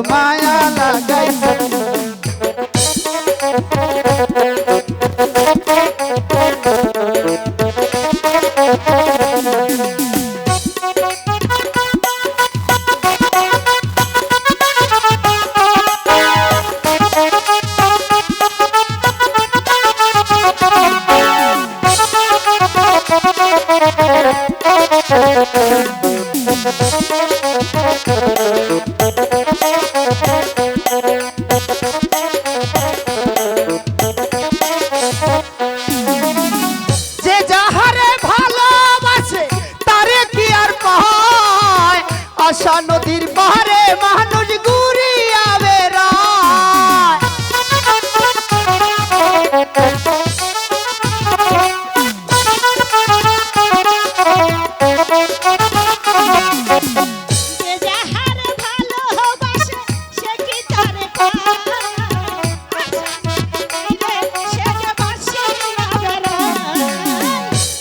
মায়া লাগাইছো আশা নদীর পাহাড়ে মানুষ ঘুরিয়া বেড়ায়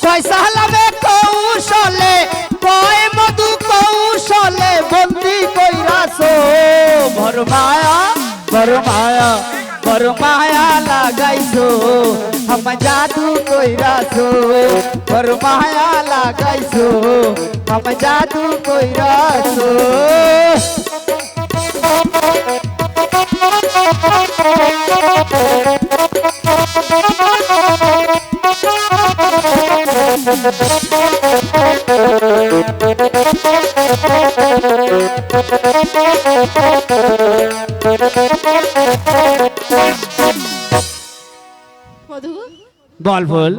পয়সা লাভে কৌশলে কয় মধু কৌশলে বন্দি কইরাছো বড় মায়া লাগাইছো हम जादू কইরাছো বড় মায়া লাগাইছো हम जादू কইরাছো মধু বল বল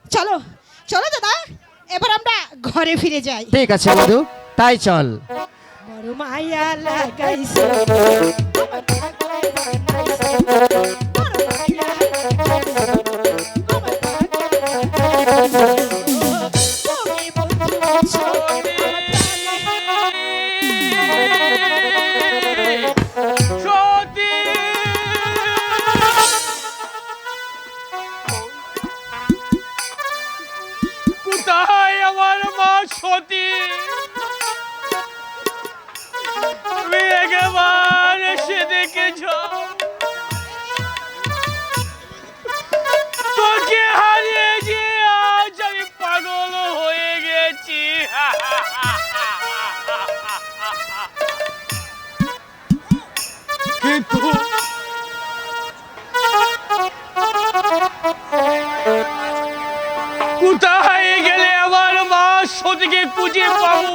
চলো চলো দাদা এবার আমরা ঘরে ফিরে যাই ঠিক আছে মধু তাই চল বড় মায়া লাগাইছো কোথায় গেলে আমার মা সতীকে খুঁজে পাবো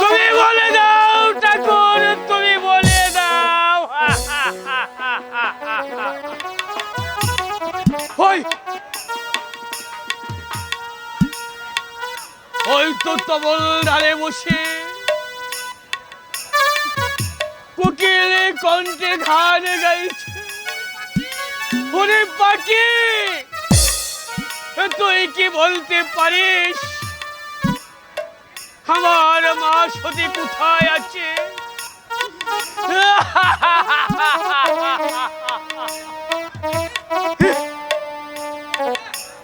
তুমি বলে দাও ঠাকুর তুমি বলে দাও ওই তো তবল ধারে বসে কোকিল কণ্ঠে গান গাইছে ওরে পাখি তুই কি বলতে পারিস আমার মা সতী কোথায় আছে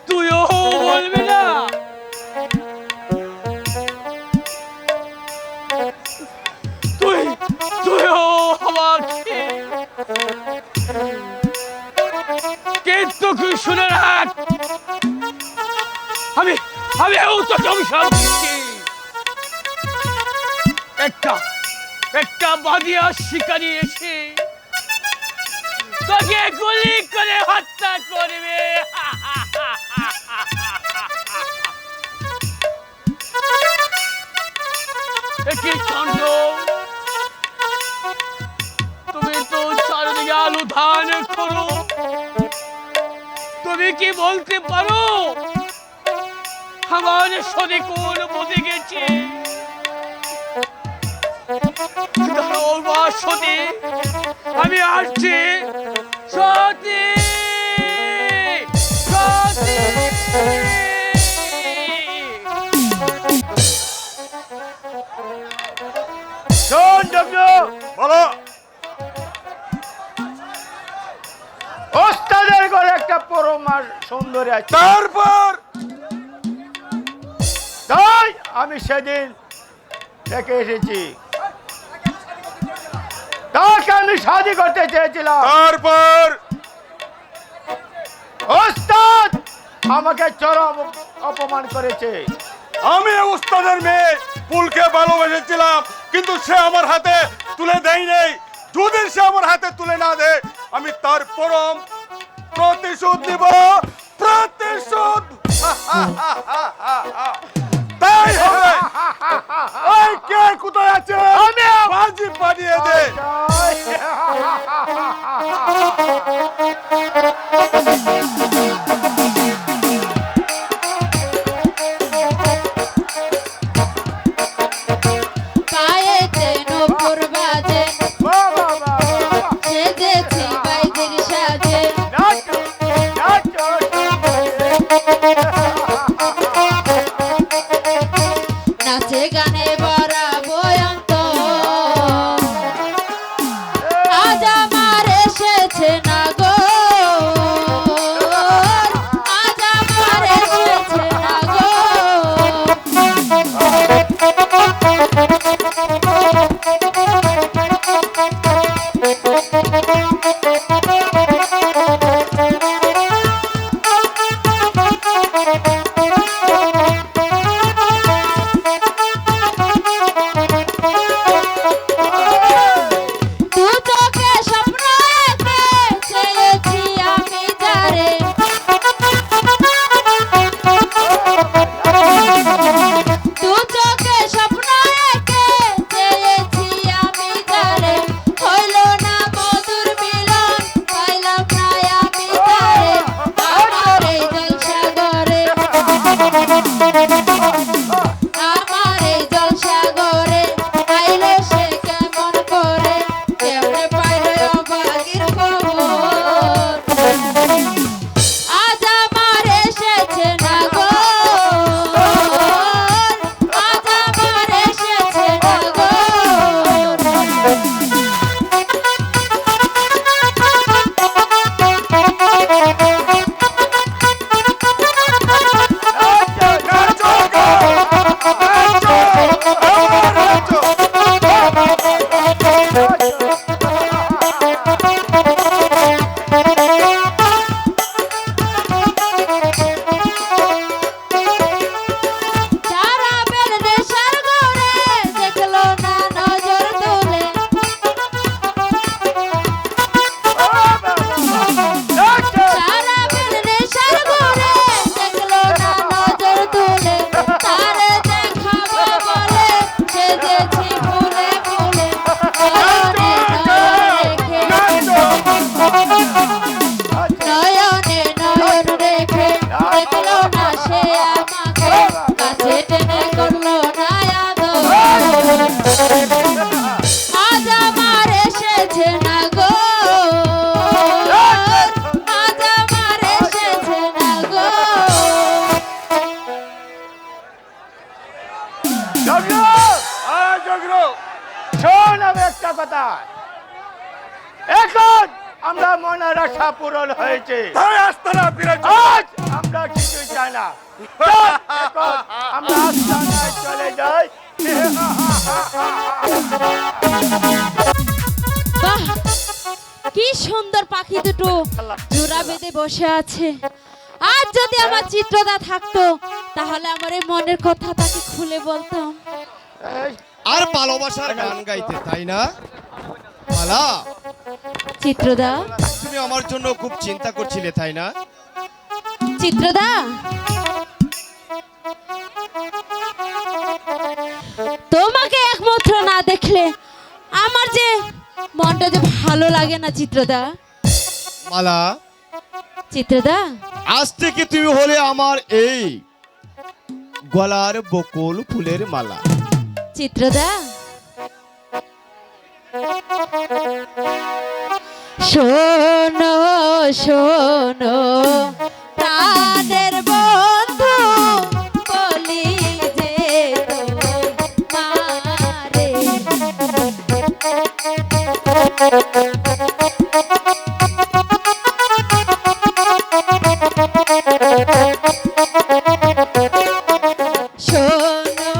তুইও বলবি না তুইও আমাকে কিন্তু কি শুনে রাখ আমি তো জমশান দিচ্ছি একটা বাদিয়া শিকারি এসে তোকে গুলি করে হত্যা করবে একই কাণ্ড তুমি তো চারিদিকে আলু ধান করো তুমি কি বলতে পারো আমার সদি কোন বদে গেছে সতী আমি আসছি সতী সতী শোন ডব্লিউ বলো ওস্তাদের ঘরে একটা পরমার সুন্দরী আছে তারপর আমি সেদিন দেখে এসেছি, তাকে আমি শাদি করতে চেয়েছিলাম। তারপর ওস্তাদ আমাকে চরম অপমান করেছে। আমি উস্তাদের মেয়ে ফুলকে ভালোবেসেছিলাম, কিন্তু সে আমার হাতে তুলে দেয় নেই। যদি সে আমার হাতে তুলে না দেয়, আমি তার পরম প্রতিশোধ নিব। প্রতিশোধ তাই হবে। ওই কে কোথায় আছে? আমি বাজি বানিয়ে দে। পায়েতে নূপুর বাজে, সেজেছি বাইদের সাজে। নাচে গানে ভরা বয়ন্ত, আজ আমার এসেছে না গো, আজ আমার এসেছে না গো। দু চোখে স্বপ্ন এঁকে চেয়েছি আমি যারে, দু চোখে স্বপ্ন এঁকে চেয়েছি আমি যারে। হইল না মধুর মিলন, পাইলাম না আমি তারে। আমার এই জলসাগরে, আমার এই জলসাগরে আইলো সে কেমন করে, কেমনে পাইলো অবাগির খবর। আজ আমার এসেছে না গো, আজ আমার এসেছে না গো। যারা বেল নেশার ঘরে দেখলো না নজর তুলে, যারা বেল নেশার ঘরে দেখলো না নজর তুলে, তারে দেখাবো বলে সেজেছি ফুলে ফুলে। নয়নে নয়ন রেখে দেখলো না সে আমাকে, কাছে টেনে করলো না আদর। আজ আমার এসেছে না গো, আজ আমার এসেছে না গো। শোন আমি একটা কথা, এখন আমরা মনের আশা পূরণ হয়েছে। তাই আস্তানা বিরাজ। আজ আমরা কিছুই চাই না। চল, এখন আমরা আস্তানায় চলে যাই। বাহ, কি সুন্দর পাখি দুটো জোড়া বেঁধে বসে আছে। আজ যদি আমার চিত্রদা থাকতো, তাহলে আমার এই মনের কথা তাকে খুলে বলতাম। আর ভালোবাসার গান গাইতে, তাই না মালা? চিত্রদা, তুমি আমার জন্য খুব চিন্তা করছিলে, তাই না? চিত্রদা, তোমাকে একমাত্র না দেখলে আমার যে মনটা যে ভালো লাগে না চিত্রদা। মালা, চিত্রদা, আজ থেকে তুমি হলে আমার এই গলার বকুল ফুলের মালা। চিত্রদা, শোনো শোনো প্রাণের বন্ধু, বলি যে তোমারে। শোনো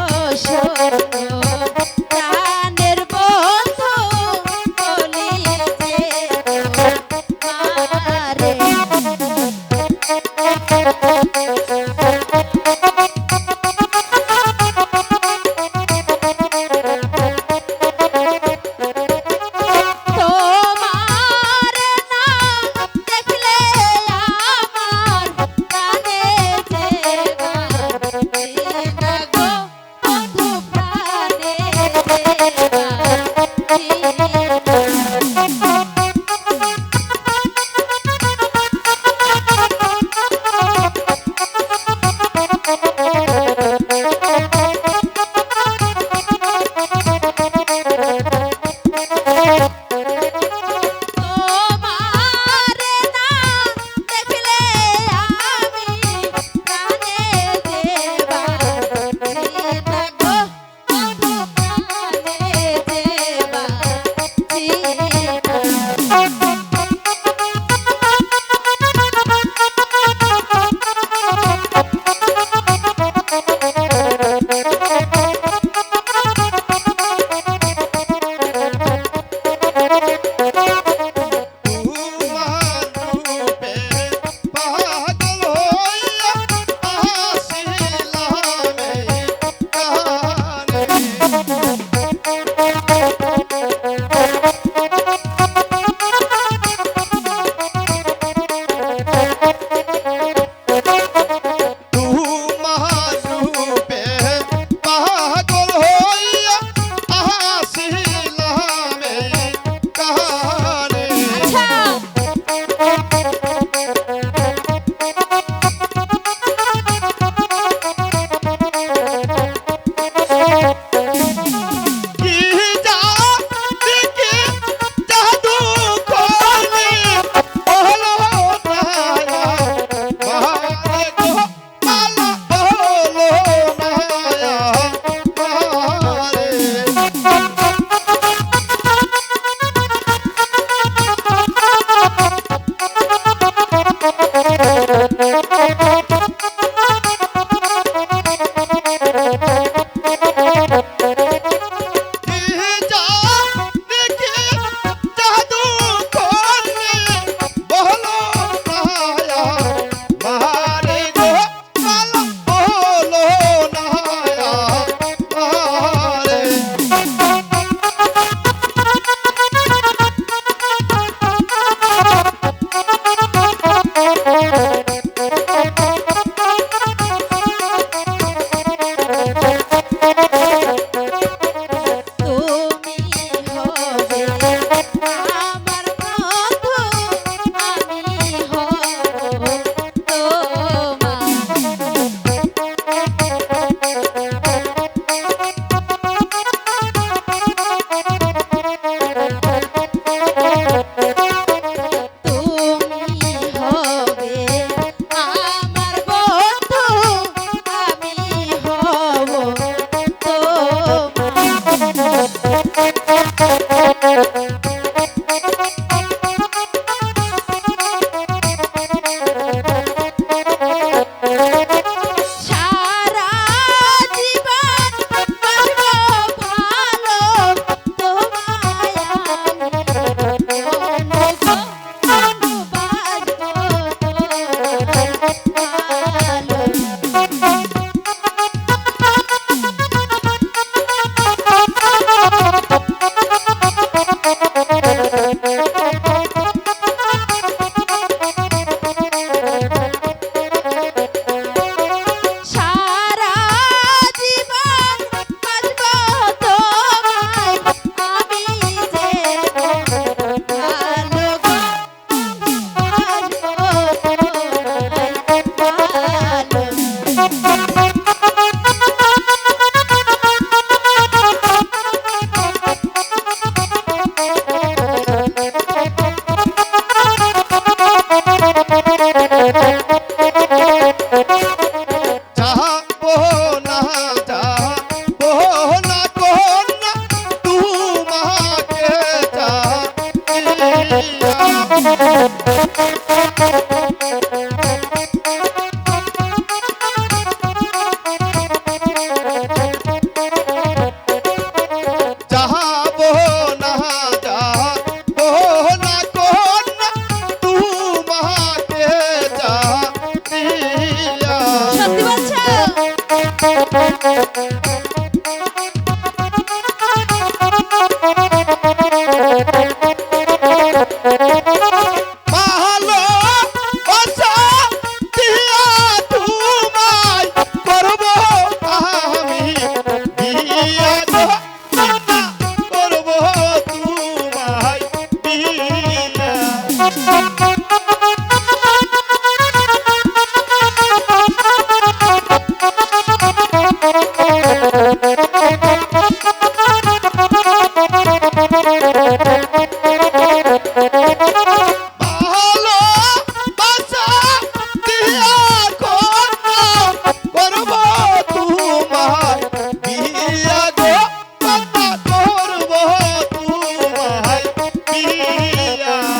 বিয়া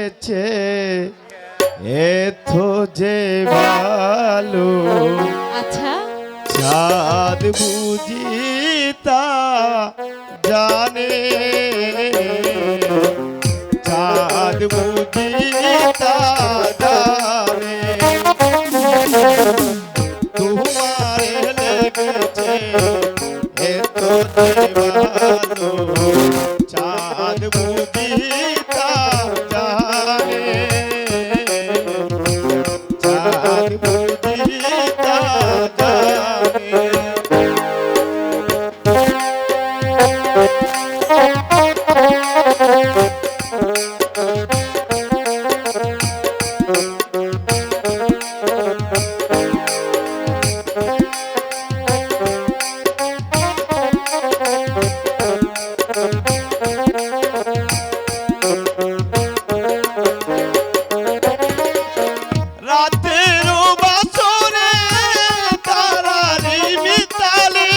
লেগেছে এত যে ভালো আচ্ছা চাঁদ বুঝি তা জানে চাঁদ বুঝি তা জানে তোমার লেগেছে এত যে ভালো চাঁদ বুঝি তা জানে চাঁদ বুঝি তা জানে রাতের বাসরে তারারি মিতালি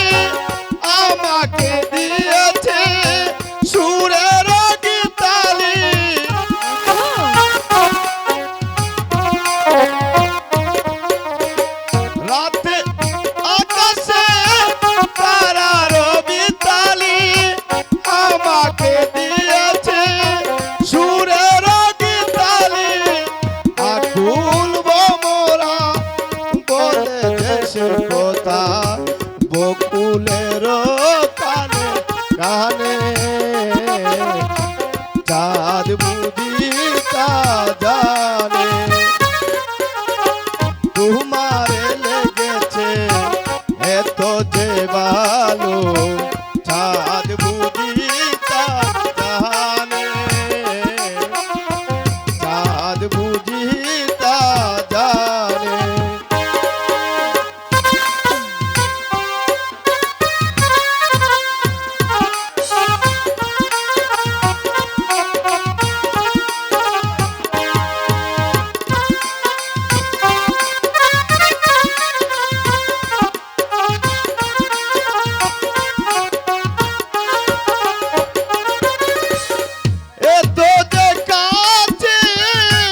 আমাকে দিয়েছে সুরের গীতালি রাতে আকাশে তারার মিতালি আমাকে দিয়েছে সুরের গীতালি আকুল মোরা বলে দেশে কথা বকুলের কানে কানে চাঁদ বুঝি তা জানে তোমার লেগেছে এত যে ভালো চাঁদ বুঝি তা জানে চাঁদ বুঝি তা জানে এত যে কাছে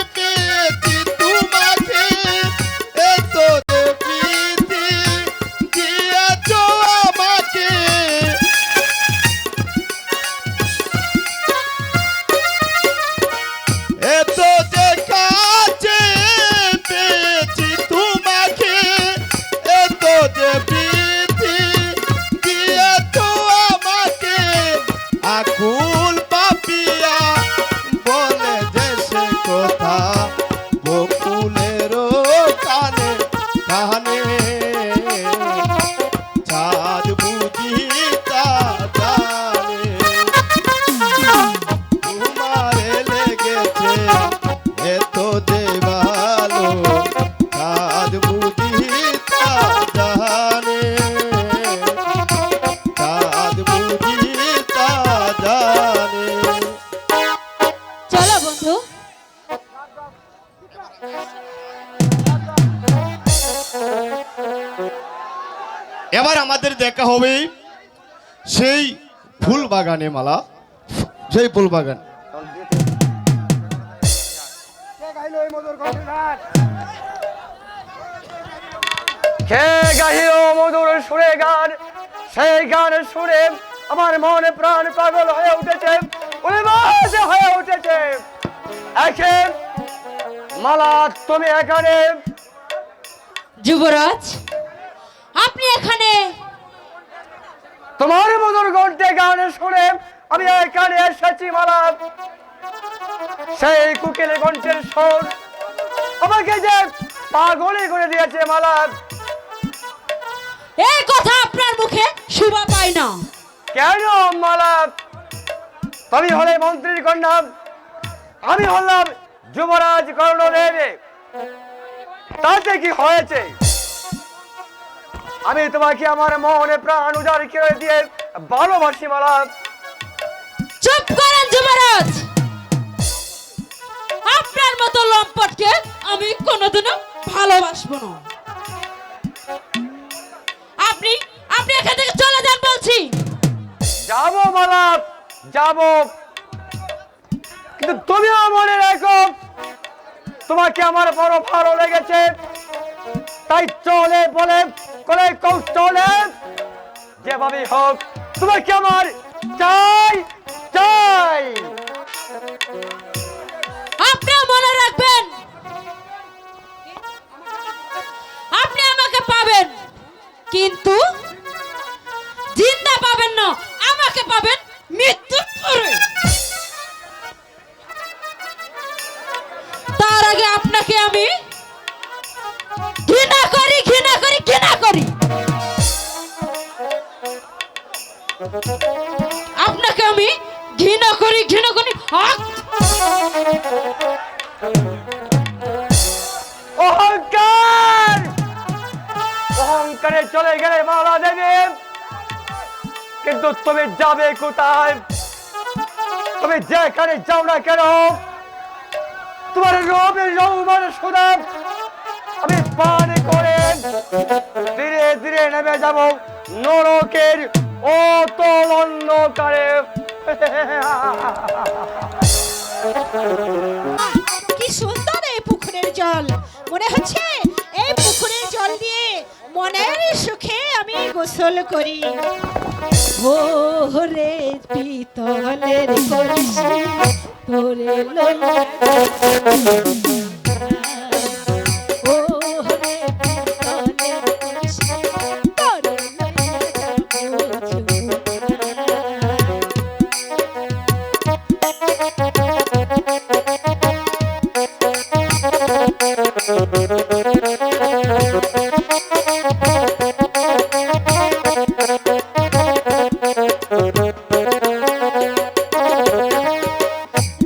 পেয়েছি তোমাকে এত যে প্রীতি দিয়েছ আমাকে এত যে কাছে পেয়েছি তোমাকে এত যে প্রীতি দিয়েছ আমাকে আকুল পাপিয়া বলে যে সে কথা বকুলের কানে কানে চাঁদ বুঝি তা জানে তোমার লেগেছে এত যে ভালো চাঁদ বুঝি তা জানে চাঁদ বুঝি তা জানে চলো বন্ধু এবার আমাদের দেখা হবে সেই ফুল বাগানে মালা সেই ফুল বাগান কে গাহিল মধুর সুরে গান সেই গান শুনে আমার মনে প্রাণ পাগল হয়ে উঠেছে উন্মাদ হয়ে উঠেছে এখন মালা তুমি এখানে যুবরাজ আপনি এখানে তোমার মধুর কণ্ঠে গান শুনে আমি এখানে এসেছি মালা সেই কুকিল কণ্ঠের সুর আমাকে যে পাগলই করে দিয়েছে মালা এই কথা আপনার মুখে শোভা পায় না কেন মালা তুমি হলে মন্ত্রীর কন্যা আমি হলাম যুবরাজ কর্ণদেব তাতে কি হয়েছে আমি তোমাকে আমার মনে প্রাণ উজাড় করে দিয়ে ভালোবাসি মালা চুপ করেন যুবরাজ আপনার মতো লম্পটকে আমি কোনোদিনও ভালোবাসবো না আপনি আপনি এখান থেকে চলে যান বলছি যাবো মালা যাবো কিন্তু তুমিও মনে রাখো তোমাকে আমার বড় ভালো লেগেছে, তাই চলে বলে কলে কৌশলে যেভাবে হোক তোমাকে আমার চাই চাই। আপনিও মনে রাখবেন, আপনি আমাকে পাবেন কিন্তু জিন্দা পাবেন না, আমাকে পাবেন মৃত্যুর পরে। তার আগে আপনাকে আমি ঘৃণা করি ঘৃণা করি ঘৃণা করি। আপনাকে আমি ঘৃণা করি ঘৃণা করি। অহংকার অহংকারে চলে গেলে মালা দেবে, কিন্তু তুমি যাবে কোথায়? তুমি যেখানে যাও না কেন তোমার রবের রৌমান সুদাম আমি পান করে ধীরে ধীরে নেমে যাব নরকের অতল অন্ধকারে। কি সুন্দর এই পুকুরের জল, মনে হচ্ছে এই পুকুরের জল দিয়ে মনের সুখে আমি গোসল করি। ও রে পিতলের কলসি তোরে লইয়া ও রে পিতলের কলসি তোরে লইয়া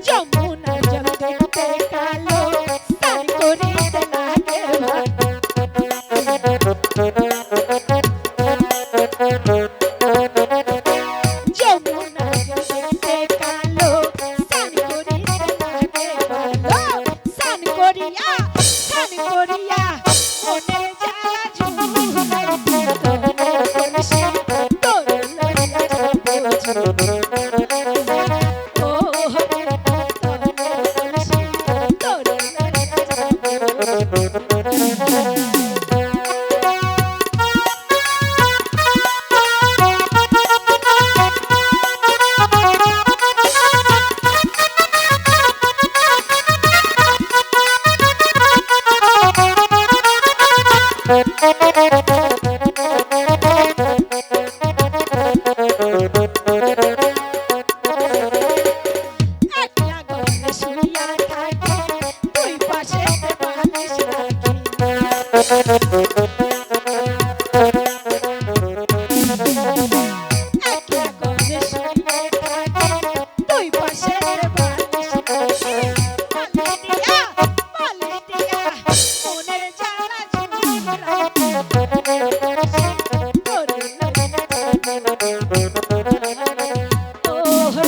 যমুনার জল দেখতে কালো স্নান করিতে লাগে যমুনার জল দেখতে কালো স্নান করিতে লাগে ভালো। স্নান করিয়া মনের জ্বালা ঝুলাই পিতলের কলসি তোরে লইয়া যাব ও রে পিতলের কলসি তোরে লইয়া একলা ঘরে শুইয়া থাকি দুই পাশে বালিশ রাখি একলা ঘরে শুইয়া থাকি দুই পাশে বালিশ রাখি বালিশ দিয়া মনের জ্বালা ঝুলাই তোরে ও রে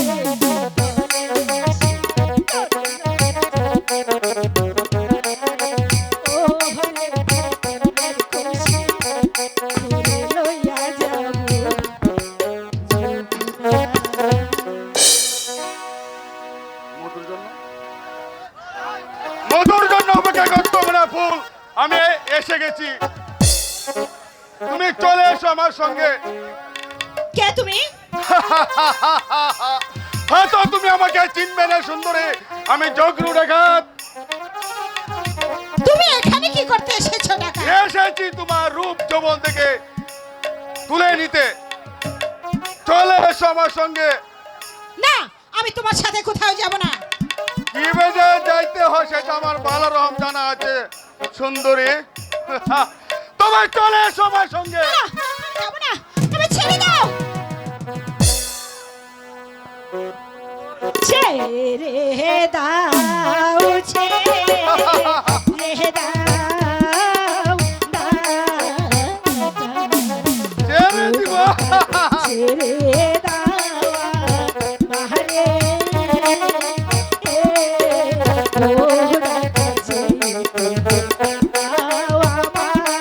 মধুর জন্য অপেক্ষা করতে হবে না ফুল, আমি এসে গেছি। তুমি চলে এসো আমার সঙ্গে। কে তুমি? হয়তো তুমি আমাকে চিনবে না সুন্দরী, আমি জগরু ডাকাত। তুমি এখানে কি করতে এসেছো ডাকা? এসেছি তোমার রূপ যৌবন থেকে তুলে নিতে। চলে এসো আমার সঙ্গে। না, আমি তোমার সাথে কোথাও যাব না। কি বেজে যাইতে হয় সেটা আমার ভালো রকম জানা আছে সুন্দরী। তোমার চলে এসো আমার সঙ্গে। না, যাব না, তুমি ছেড়ে দাও। ছেড়ে দাও, ছেড়ে দাও, ছেড়ে দিব। ছেড়ে দাও মারে ওরা কাছে দাও আমায়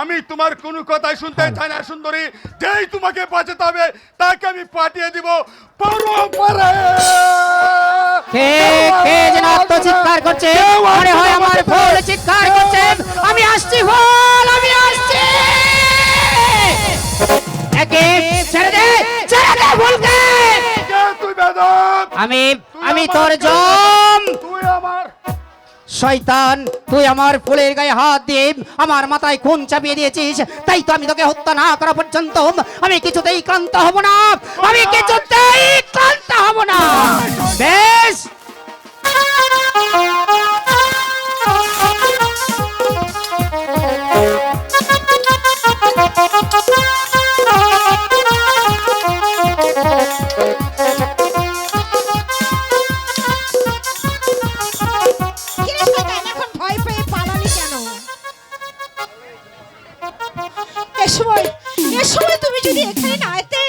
আমি তোমার কোনো কথাই শুনতে চাই না সুন্দরী। যেই তোমাকে বাঁচাতে হবে তাকে আমি পাঠিয়ে দিব পরপারে। কে কে যেন আত্মচিৎকার করছে, মনে হয় আমার ফুল চিৎকার করছে, আমি আসছি ফুল, আমি আসছি। একে ছেড়ে দে ফুলকে। কে তুই বেদব? আমি তোর জম। তুই আমার শয়তান, তুই আমার ফুলের গায়ে হাত দিয়ে আমার মাথায় খুন চাপিয়ে দিয়েছিস, তাই তো আমি তোকে হত্যা না করা পর্যন্ত আমি কিছুতেই ক্লান্ত হব না, আমি কিছুতেই ক্লান্ত হব না। বেশ, কিরে শয়তান, এখন ভয় পেয়ে পালালি কেন? এ সময় তুমি যদি এখানে না এতে,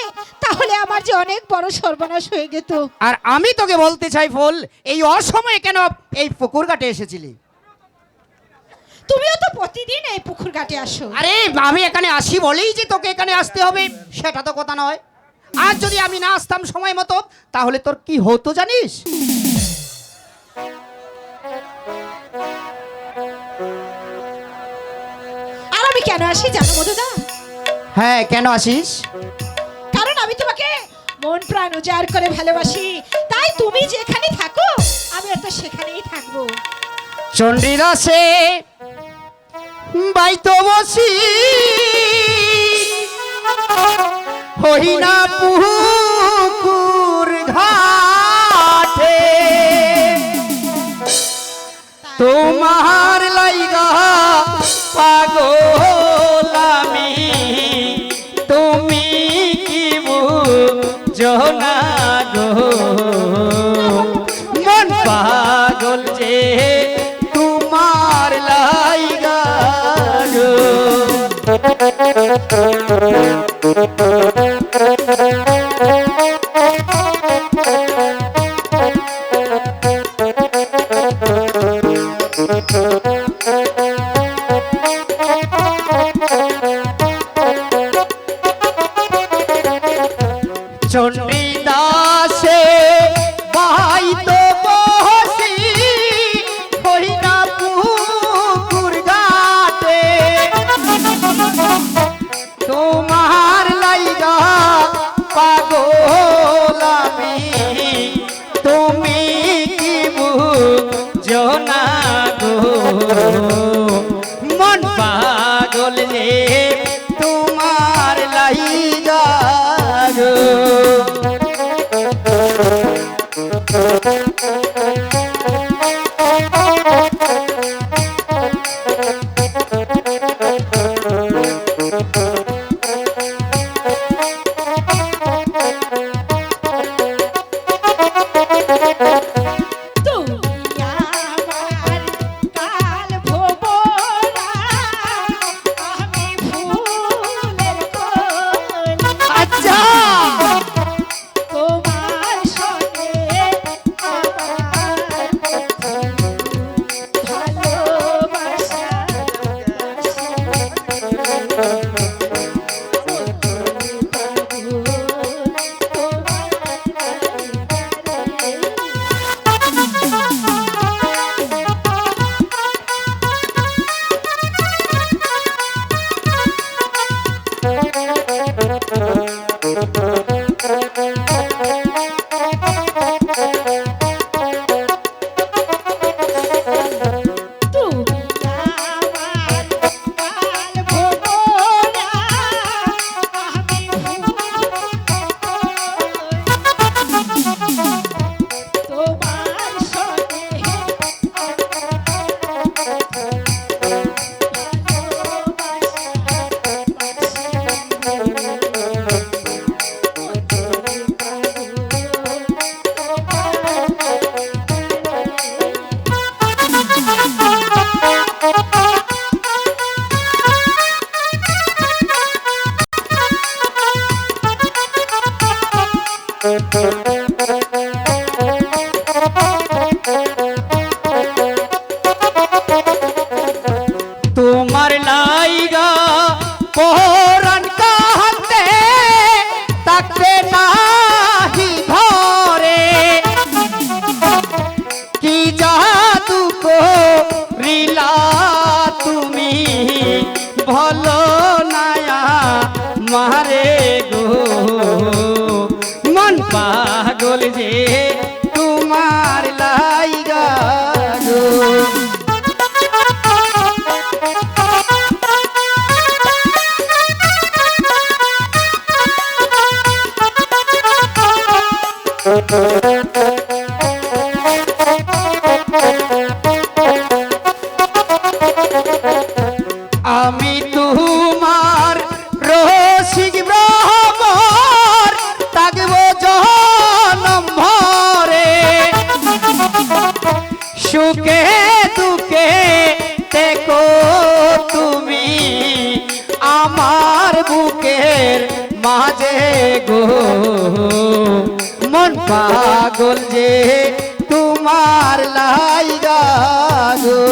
তাহলে আমার যে অনেক বড় সর্বনাশ হয়ে যেত। আর আমি তোকে বলতে চাই ফুল, এই অসময়ে কেন এই পুকুর ঘাটে এসেছিলি? তুমিও তো প্রতিদিন এই পুকুর ঘাটে আসো। আরে আমি এখানে আসি বলেই যে তোকে এখানে আসতে হবে সেটা তো কথা নয়। আর যদি আমি না আসতাম সময় মতো, তাহলে তোর কি হতো জানিস? আর আমি কেন আসি জানো মধুদা? হ্যাঁ, কেন আসিস? কারণ আমি তোমাকে মন প্রাণ উজাড় করে ভালোবাসি, তাই তুমি যেখানে থাকো আমিও তো সেখানেই থাকবো। চণ্ডীদাসে বাইতো বসি হই না পুকুর ঘাটে, তোমার লাইগা পাগল আমি, তুমি কি বুঝো না গো, মন পাগল যে তোমার লাইগা গো। চণ্ডীদাসে বাইতো বসি হই না পুকুর ঘাটে, তোমার লাইগা পাগল আমি, তুমি কি বুঝো না গো, মন পাগল রে তোমার লাইগা গো। তুমি আমার কাল ভোমরা, আমি ফুলের কলি। আচ্ছা, পরাণ কাহাতে তাকে নাহি ধরে কি জাদু করিলা তুমি ভালো নায়া মারে গো মন পাগল যে তোমার লাইগা গো আমি তোমার রসিক ব্রহ্মর থাকব জনম ভরে সুখে দুঃখে দেখো তুমি আমার বুকের মাঝে গো মন পাগল যে তোমার লাইগা গো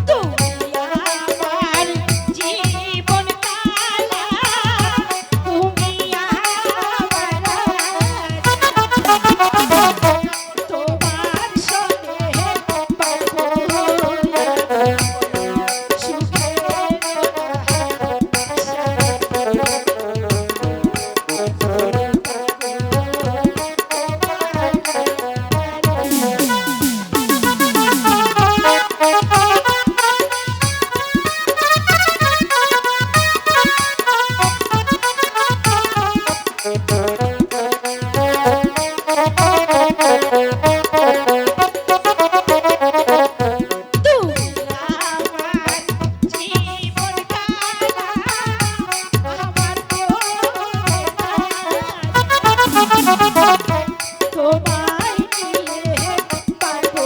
তুমি আমার জীবন কালা, তুমি আমার তোমার সঙ্গে পাবো সুখের তুমি আমার জীবন কালা, আমার তোমায় নিয়ে পারবো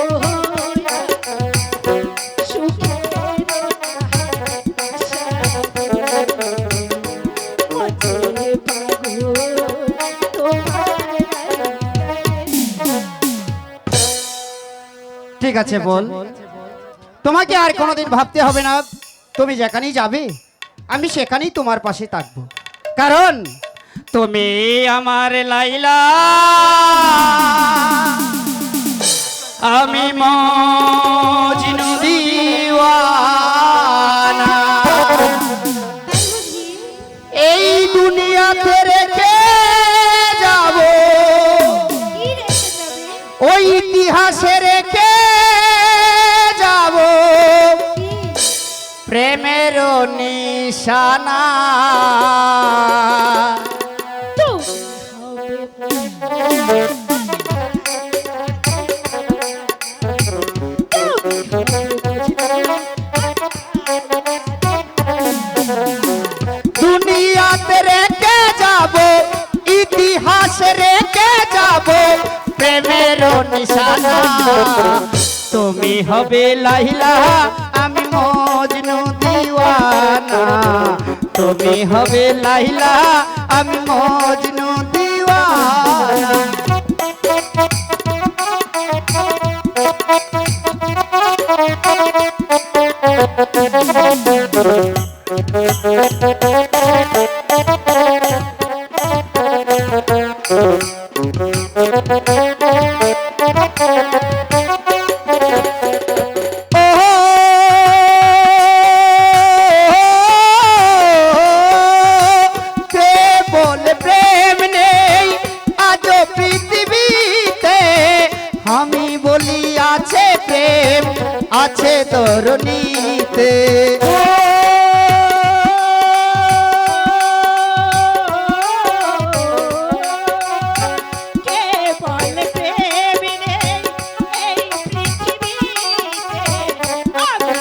না সুখের ঠিক আছে বল তোমাকে আর কোনোদিন ভাবতে হবে না তুমি যেখানেই যাবে আমি সেখানেই তোমার পাশে থাকবো কারণ তুমি আমার লাইলা আমি মজনু দিওয়ানা এই দুনিয়াতে রেখে যাব কি রেখে যাবে? ওই ইতিহাসে রেখে যাব প্রেমের নিশানা তুমি হবে দুনিয়াতে রেখে যাব ইতিহাস রেখে যাব প্রেমের নিশানা তুমি হবে লাইলা আমি মজনু দিওয়ানা তুমি হবে লাইলা আমি মজনু দিওয়ানা আমি বলি আছে প্রেম আছে তরুণীতে কে বলে প্রেম নেই এই পৃথিবীতে আমি